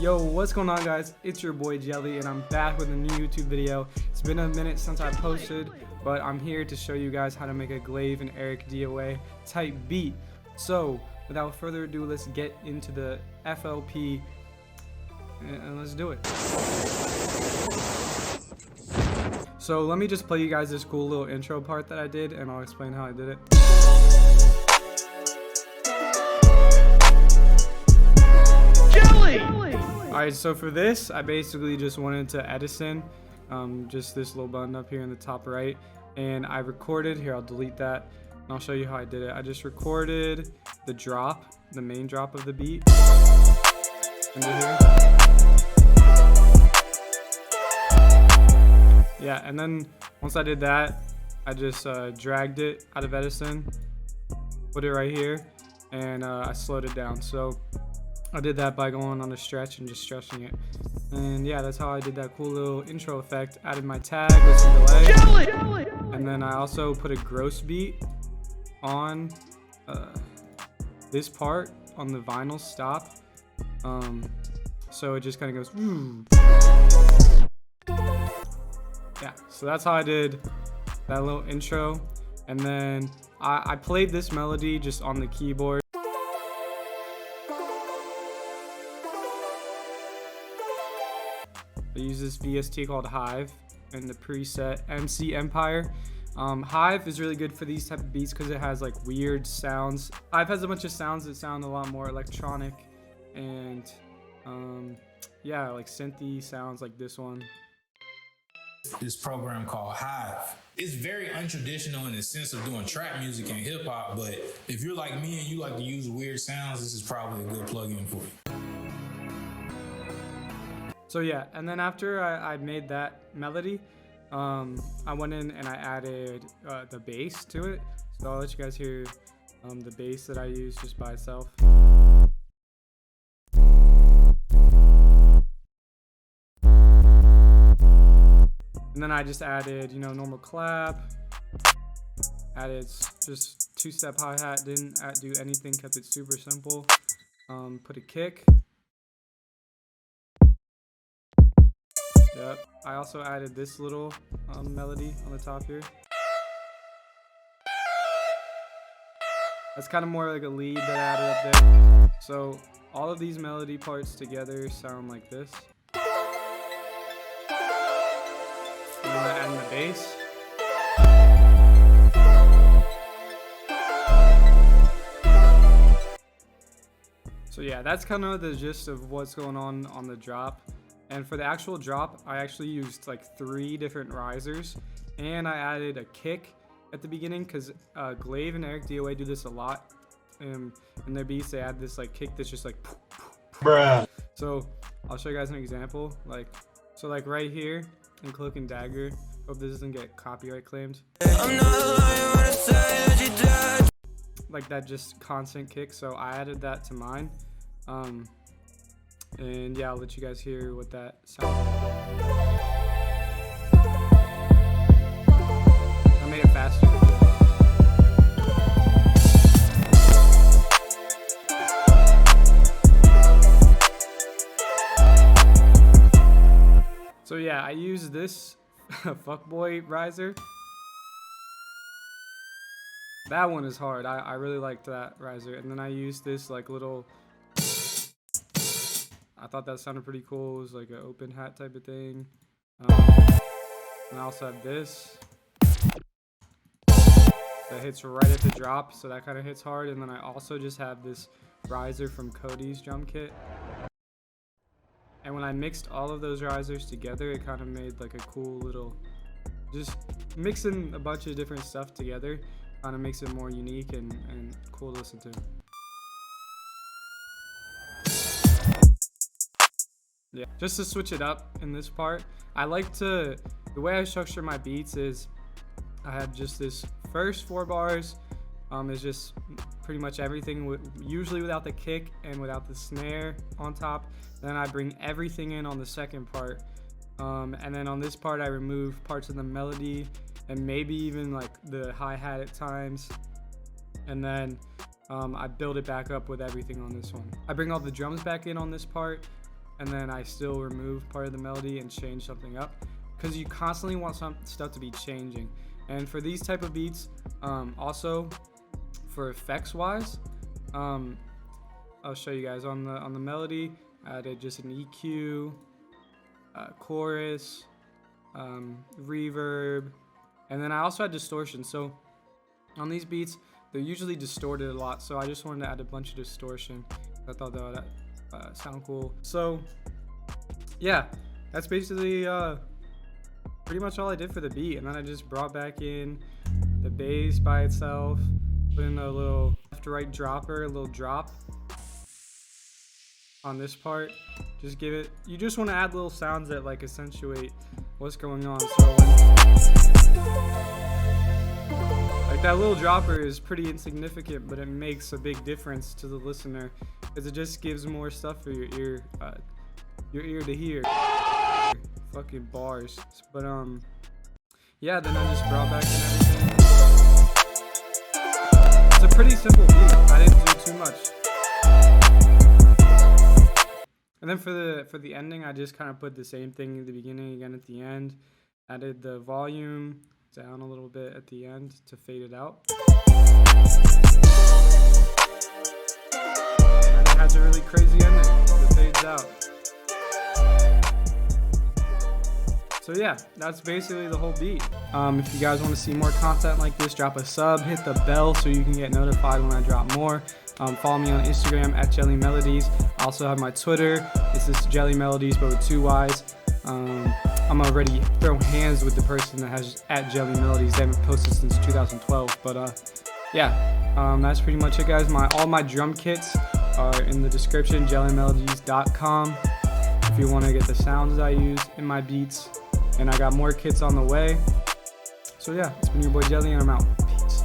Yo, what's going on, guys? It's your boy Jelly, and I'm back with a new YouTube video. It's been a minute since I posted, but I'm here to show you guys how to make a Glaive and Ericdoa type beat. So without further ado, let's get into the FLP and let's do it. So let me just play you guys this cool little intro part that I did, and I'll explain how I did it. Alright, so for this, I basically just went into Edison, just this little button up here in the top right, and I recorded, here I'll delete that, and I'll show you how I did it. I just recorded the drop, the main drop of the beat, under here. Yeah, and then once I did that, I just dragged it out of Edison, put it right here, and I slowed it down. So I did that by going on a stretch and just stretching it. And yeah, that's how I did that cool little intro effect. Added my tag with some delay. And then I also put a gross beat on this part on the vinyl stop. So it just kind of goes. Yeah, so that's how I did that little intro. And then I played this melody just on the keyboard. I use this VST called Hive and the preset MC Empire. Hive is really good for these type of beats because it has like weird sounds. Hive has a bunch of sounds that sound a lot more electronic and yeah, like synthy sounds like this one. This program called Hive. It's very untraditional in the sense of doing trap music and hip hop, but if you're like me and you like to use weird sounds, this is probably a good plugin for you. So yeah, and then after I made that melody, I went in and I added the bass to it. So I'll let you guys hear the bass that I use just by itself. And then I just added, you know, normal clap, added just two-step hi-hat, didn't do anything, kept it super simple. Put a kick. Yep. I also added this little melody on the top here. That's kind of more like a lead that I added up there. So all of these melody parts together sound like this. And then I add in the bass. So yeah, that's kind of the gist of what's going on the drop. And for the actual drop, I actually used like 3 different risers, and I added a kick at the beginning because Glaive and Ericdoa do this a lot. In their beats, they add this like kick that's just like bruh. So I'll show you guys an example. Like right here in Cloak and Dagger. Hope this doesn't get copyright claimed. Like that just constant kick. So I added that to mine. And yeah, I'll let you guys hear what that sounds like. I made it faster. So yeah, I use this fuckboy riser. That one is hard. I really liked that riser. And then I used this like little, I thought that sounded pretty cool. It was like an open hat type of thing. And I also have this that hits right at the drop, so that kind of hits hard. And then I also just have this riser from Cody's drum kit. And when I mixed all of those risers together, it kind of made like a cool little, just mixing a bunch of different stuff together kind of makes it more unique and cool to listen to. Yeah, just to switch it up in this part, I like to, the way I structure my beats is I have just this first 4 bars is just pretty much everything, usually without the kick and without the snare on top. Then I bring everything in on the second part, and then on this part I remove parts of the melody and maybe even like the hi-hat at times, and then I build it back up with everything on this one. I bring all the drums back in on this part, and then I still remove part of the melody and change something up, because you constantly want some stuff to be changing. And for these type of beats, also for effects wise, I'll show you guys on the melody. I added just an EQ, chorus, reverb, and then I also had distortion. So on these beats, they're usually distorted a lot, so I just wanted to add a bunch of distortion. I thought that would sound cool. So yeah, that's basically pretty much all I did for the beat. And then I just brought back in the bass by itself, put in a little left to right dropper, a little drop on this part. Just give it, you just want to add little sounds that like accentuate what's going on. So like that little dropper is pretty insignificant, but it makes a big difference to the listener, because it just gives more stuff for your ear to hear. Fucking bars. But yeah, then I just brought back in everything. It's a pretty simple beat. I didn't do too much. And then for the ending, I just kind of put the same thing at the beginning again at the end. Added the volume down a little bit at the end to fade it out. And it has a really crazy ending that fades out. So yeah, that's basically the whole beat. If you guys want to see more content like this, drop a sub, hit the bell so you can get notified when I drop more. Follow me on Instagram at Jelly Melodies. I also have my Twitter. It's just Jelly Melodies, but with 2 Y's. I'm already throw hands with the person that has at Jelly Melodies. They haven't posted since 2012, but yeah, that's pretty much it, guys. All my drum kits are in the description, jellymelodies.com, if you want to get the sounds I use in my beats. And I got more kits on the way. So yeah, it's been your boy Jelly, and I'm out.